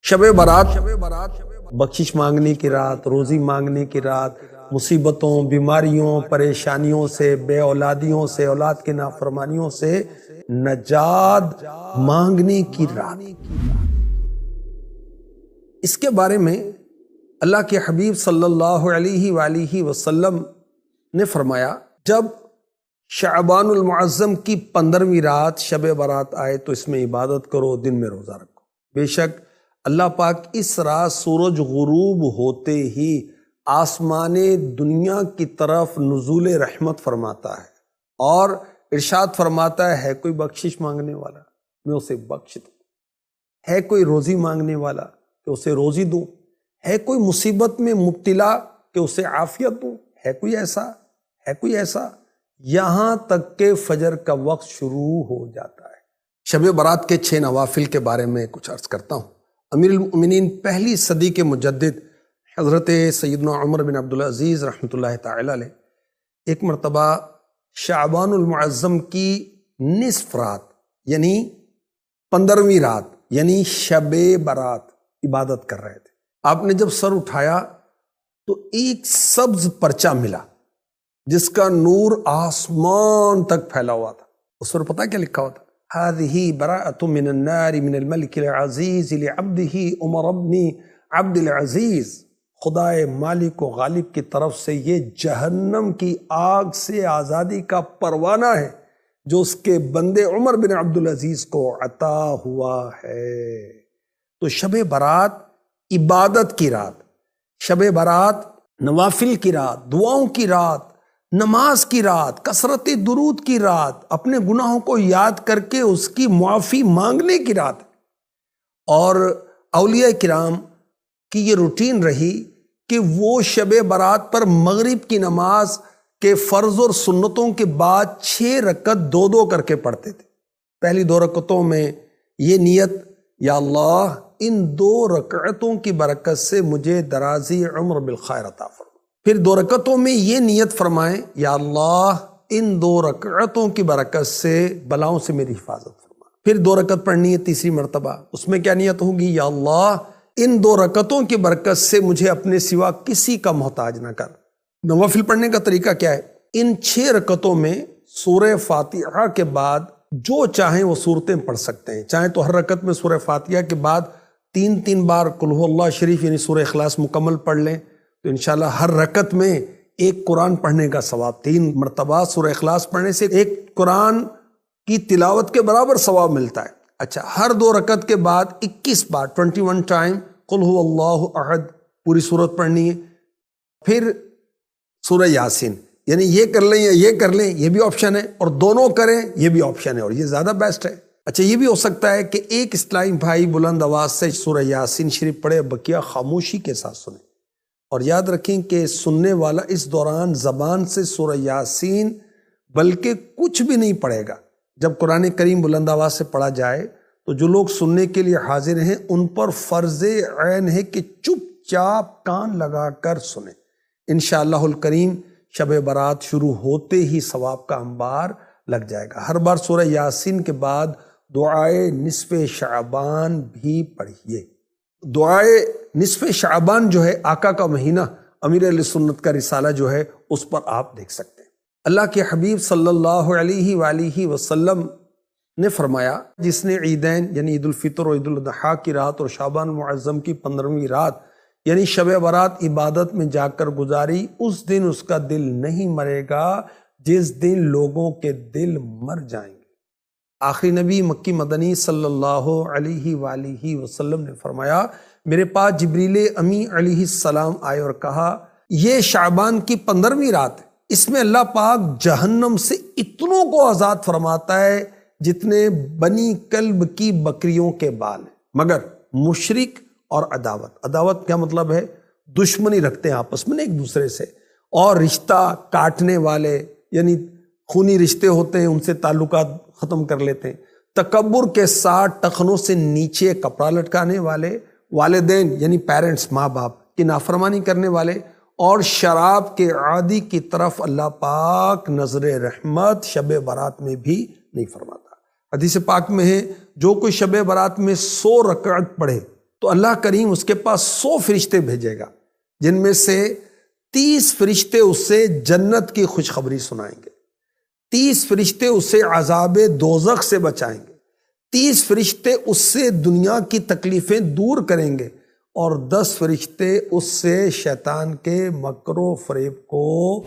شب برات بخشش مانگنے کی رات، روزی مانگنے کی رات، مصیبتوں، بیماریوں، پریشانیوں سے، بے اولادیوں سے، اولاد کے نافرمانیوں سے نجات مانگنے کی رات۔ اس کے بارے میں اللہ کے حبیب صلی اللہ علیہ وآلہ وسلم نے فرمایا، جب شعبان المعظم کی 15ویں رات شب برات آئے تو اس میں عبادت کرو، دن میں روزہ رکھو۔ بے شک اللہ پاک اس رات سورج غروب ہوتے ہی آسمان دنیا کی طرف نزول رحمت فرماتا ہے اور ارشاد فرماتا ہے کوئی بخشش مانگنے والا میں اسے بخش دوں، ہے کوئی روزی مانگنے والا کہ اسے روزی دوں، ہے کوئی مصیبت میں مبتلا کہ اسے عافیت دوں، ہے کوئی ایسا یہاں تک کہ فجر کا وقت شروع ہو جاتا ہے۔ شب برات کے 6 نوافل کے بارے میں کچھ عرض کرتا ہوں۔ امیر المؤمنین پہلی صدی کے مجدد حضرت سیدنا عمر بن عبدالعزیز رحمۃ اللہ تعالی علیہ ایک مرتبہ شعبان المعظم کی نصف رات یعنی 15ویں رات یعنی شب برات عبادت کر رہے تھے۔ آپ نے جب سر اٹھایا تو ایک سبز پرچہ ملا جس کا نور آسمان تک پھیلا ہوا تھا۔ اس پر پتہ کیا لکھا ہوا تھا؟ هذه براءة من النار من الملك العزيز لعبده عمر بن عبد العزیز، خدائے مالک و غالب کی طرف سے یہ جہنم کی آگ سے آزادی کا پروانہ ہے جو اس کے بندے عمر بن عبدالعزیز کو عطا ہوا ہے۔ تو شب برات عبادت کی رات، شب برات نوافل کی رات، دعاؤں کی رات، نماز کی رات، کثرت درود کی رات، اپنے گناہوں کو یاد کر کے اس کی معافی مانگنے کی رات۔ اور اولیاء کرام کی یہ روٹین رہی کہ وہ شب برات پر مغرب کی نماز کے فرض اور سنتوں کے بعد 6 رکعت 2 کر کے پڑھتے تھے۔ پہلی 2 رکعتوں میں یہ نیت، یا اللہ ان 2 رکعتوں کی برکت سے مجھے درازی عمر بالخیر عطا فرما۔ پھر 2 رکعتوں میں یہ نیت فرمائیں، یا اللہ ان 2 رکعتوں کی برکت سے بلاؤں سے میری حفاظت فرما۔ پھر 2 رکعت پڑھنی ہے تیسری مرتبہ، اس میں کیا نیت ہوگی؟ یا اللہ ان 2 رکعتوں کی برکت سے مجھے اپنے سوا کسی کا محتاج نہ کر۔ نوافل پڑھنے کا طریقہ کیا ہے؟ ان 6 رکعتوں میں سورہ فاتحہ کے بعد جو چاہیں وہ صورتیں پڑھ سکتے ہیں، چاہیں تو ہر رکعت میں سورہ فاتحہ کے بعد 3 بار قل هو اللہ شریف یعنی سورہ اخلاص مکمل پڑھ لیں تو انشاءاللہ ہر رکعت میں ایک قرآن پڑھنے کا ثواب، 3 مرتبہ سورہ اخلاص پڑھنے سے ایک قرآن کی تلاوت کے برابر ثواب ملتا ہے۔ اچھا، ہر 2 رکعت کے بعد 21 بار 21 ٹائم قل هو اللہ احد پوری سورت پڑھنی ہے۔ پھر سورہ یاسین، یعنی یہ کر لیں یا یہ کر لیں یہ بھی آپشن ہے، اور دونوں کریں یہ بھی آپشن ہے، اور یہ زیادہ بیسٹ ہے۔ اچھا، یہ بھی ہو سکتا ہے کہ ایک اسلامی بھائی بلند آواز سے سورہ یاسین شریف پڑھے، بقیہ خاموشی کے ساتھ سنیں، اور یاد رکھیں کہ سننے والا اس دوران زبان سے سورہ یاسین بلکہ کچھ بھی نہیں پڑھے گا۔ جب قرآن کریم بلند آواز سے پڑھا جائے تو جو لوگ سننے کے لیے حاضر ہیں ان پر فرض عین ہے کہ چپ چاپ کان لگا کر سنیں۔ انشاءاللہ الکریم شب برات شروع ہوتے ہی ثواب کا انبار لگ جائے گا۔ ہر بار سورہ یاسین کے بعد دعائے نصف شعبان بھی پڑھیے۔ دعائے نصف شعبان جو ہے آقا کا مہینہ، امیر اہل سنت کا رسالہ جو ہے اس پر آپ دیکھ سکتے ہیں۔ اللہ کے حبیب صلی اللہ علیہ وآلہ وسلم نے فرمایا، جس نے عیدین یعنی عید الفطر اور عید الاضحیٰ کی رات اور شعبان المعظم کی 15ویں رات یعنی شب برات عبادت میں جا کر گزاری، اس دن اس کا دل نہیں مرے گا جس دن لوگوں کے دل مر جائیں گے۔ آخری نبی مکی مدنی صلی اللہ علیہ وآلہ وسلم نے فرمایا، میرے پاس جبریل امی علیہ السلام آئے اور کہا، یہ شعبان کی 15ویں رات ہے، اس میں اللہ پاک جہنم سے اتنوں کو آزاد فرماتا ہے جتنے بنی کلب کی بکریوں کے بال ہیں، مگر مشرک اور عداوت کیا مطلب ہے؟ دشمنی رکھتے ہیں آپس میں ایک دوسرے سے، اور رشتہ کاٹنے والے یعنی خونی رشتے ہوتے ہیں ان سے تعلقات ختم کر لیتے ہیں، تکبر کے ساتھ ٹخنوں سے نیچے کپڑا لٹکانے والے، والدین یعنی پیرنٹس ماں باپ کی نافرمانی کرنے والے، اور شراب کے عادی کی طرف اللہ پاک نظر رحمت شب برات میں بھی نہیں فرماتا۔ حدیث پاک میں ہے جو کوئی شب برات میں 100 رکعت پڑھے تو اللہ کریم اس کے پاس 100 فرشتے بھیجے گا، جن میں سے 30 فرشتے اس سے جنت کی خوشخبری سنائیں گے، 30 فرشتے اس سے عذاب دوزخ سے بچائیں گے، 30 فرشتے اس سے دنیا کی تکلیفیں دور کریں گے، اور 10 فرشتے اس سے شیطان کے مکر و فریب کو